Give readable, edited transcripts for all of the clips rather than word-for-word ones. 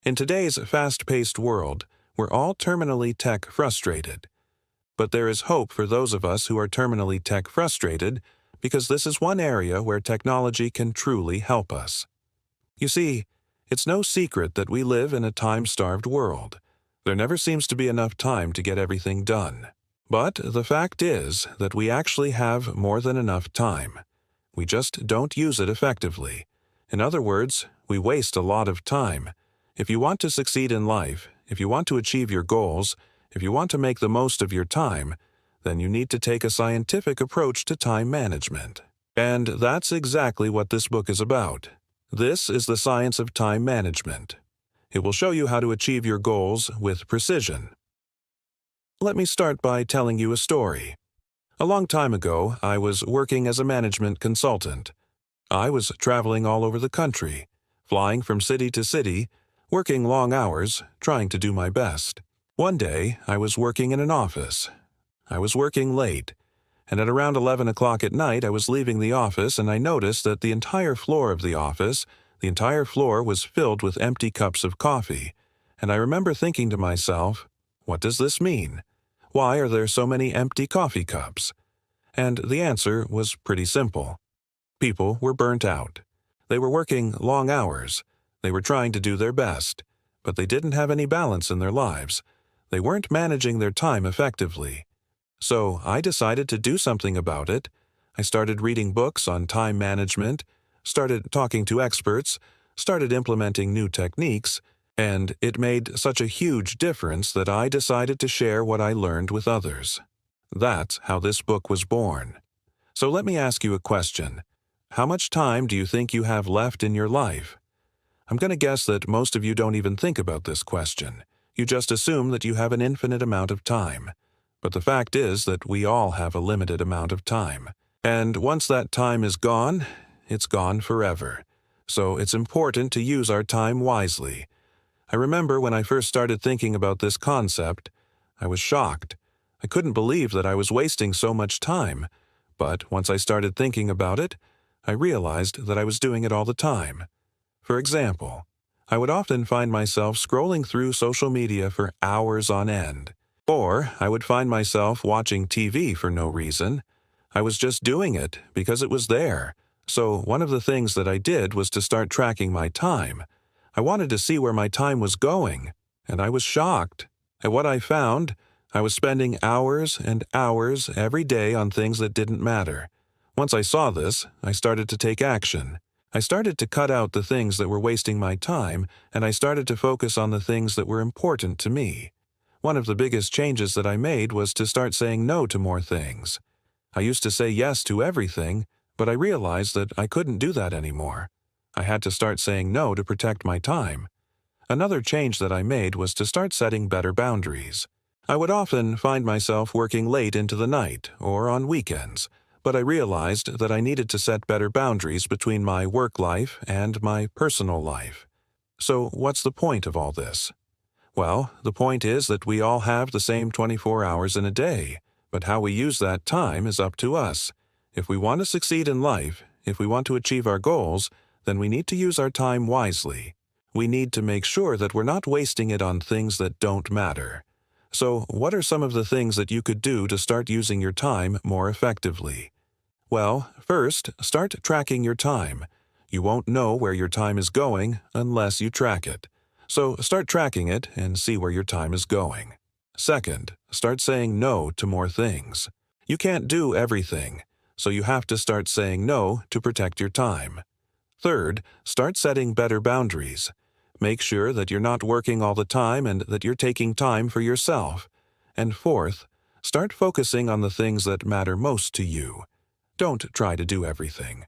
In today's fast-paced world, we're all terminally tech frustrated. But there is hope for those of us who are terminally tech frustrated because this is one area where technology can truly help us. You see, it's no secret that we live in a time-starved world. There never seems to be enough time to get everything done. But the fact is that we actually have more than enough time. We just don't use it effectively. In other words, we waste a lot of time. If you want to succeed in life, if you want to achieve your goals, if you want to make the most of your time, then you need to take a scientific approach to time management. And that's exactly what this book is about. This is the science of time management. It will show you how to achieve your goals with precision. Let me start by telling you a story. A long time ago, I was working as a management consultant. I was traveling all over the country, flying from city to city, working long hours, trying to do my best. One day, I was working in an office. I was working late, and at around 11 o'clock at night, I was leaving the office and I noticed that the entire floor of the office, was filled with empty cups of coffee. And I remember thinking to myself, what does this mean? Why are there so many empty coffee cups? And the answer was pretty simple. People were burnt out. They were working long hours. They were trying to do their best, but they didn't have any balance in their lives. They weren't managing their time effectively. So I decided to do something about it. I started reading books on time management, started talking to experts, started implementing new techniques, and it made such a huge difference that I decided to share what I learned with others. That's how this book was born. So let me ask you a question. How much time do you think you have left in your life? I'm going to guess that most of you don't even think about this question. You just assume that you have an infinite amount of time. But the fact is that we all have a limited amount of time. And once that time is gone, it's gone forever. So it's important to use our time wisely. I remember when I first started thinking about this concept, I was shocked. I couldn't believe that I was wasting so much time. But once I started thinking about it, I realized that I was doing it all the time. For example, I would often find myself scrolling through social media for hours on end. Or I would find myself watching TV for no reason. I was just doing it because it was there. So one of the things that I did was to start tracking my time. I wanted to see where my time was going, and I was shocked. At what I found, I was spending hours and hours every day on things that didn't matter. Once I saw this, I started to take action. I started to cut out the things that were wasting my time, and I started to focus on the things that were important to me. One of the biggest changes that I made was to start saying no to more things. I used to say yes to everything, but I realized that I couldn't do that anymore. I had to start saying no to protect my time. Another change that I made was to start setting better boundaries. I would often find myself working late into the night or on weekends, but I realized that I needed to set better boundaries between my work life and my personal life. So what's the point of all this? Well, the point is that we all have the same 24 hours in a day, but how we use that time is up to us. If we want to succeed in life, if we want to achieve our goals, then we need to use our time wisely. We need to make sure that we're not wasting it on things that don't matter. So, what are some of the things that you could do to start using your time more effectively? Well, first, start tracking your time. You won't know where your time is going unless you track it. So, start tracking it and see where your time is going. Second, start saying no to more things. You can't do everything, so you have to start saying no to protect your time. Third, start setting better boundaries. Make sure that you're not working all the time and that you're taking time for yourself. And fourth, start focusing on the things that matter most to you. Don't try to do everything.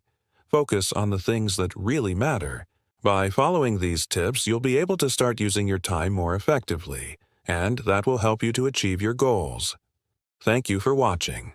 Focus on the things that really matter. By following these tips, you'll be able to start using your time more effectively, and that will help you to achieve your goals. Thank you for watching.